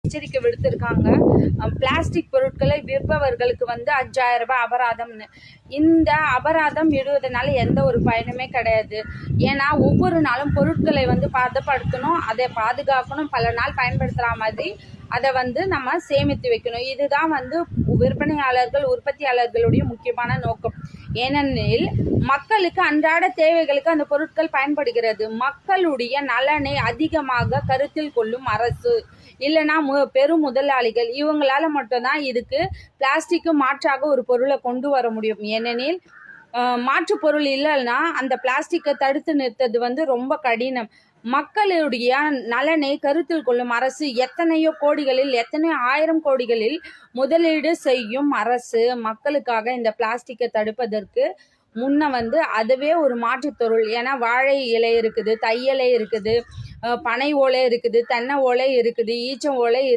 எச்சரிக்கை விடுத்திருக்காங்க. பிளாஸ்டிக் பொருட்களை விற்பவர்களுக்கு 5000 ரூபாய் அபராதம்னு. இந்த அபராதம் இடுவதனால எந்த ஒரு பயனுமே கிடையாது. ஏன்னா ஒவ்வொரு நாளும் பொருட்களை பதப்படுத்தணும், அதை பாதுகாக்கணும், பல நாள் பயன்படுத்துகிற மாதிரி அதை நம்ம சேமித்து வைக்கணும். இதுதான் விற்பனையாளர்கள், உற்பத்தியாளர்களுடைய முக்கியமான நோக்கம். ஏனெனில் மக்களுக்கு அன்றாட தேவைகளுக்கு அந்த பொருட்கள் பயன்படுகிறது. மக்களுடைய நலனை அதிகமாக கருத்தில் கொள்ளும் அரசு, இல்லைன்னா பெரும் முதலாளிகள், இவங்களால மட்டும்தான் இதுக்கு பிளாஸ்டிக்கு மாற்றாக ஒரு பொருளை கொண்டு வர முடியும். ஏனெனில் மாற்று பொருள் இல்லைன்னா அந்த பிளாஸ்டிக்கை தடுத்து நிறுத்தது ரொம்ப கடினம். மக்களுடைய நலனை கருத்தில் கொள்ளும் அரசு எத்தனையோ கோடிகளில், எத்தனையோ 1000 கோடிகளில் முதலீடு செய்யும் அரசு மக்களுக்காக இந்த பிளாஸ்டிக்கை தடுப்பதற்கு அதுவே ஒரு மாற்றுத்தொருள். ஏன்னா வாழை இலை இருக்குது, தையலை இருக்குது, பனை ஓலை இருக்குது, தென்னை ஓலை இருக்குது, ஈச்சம் ஓலை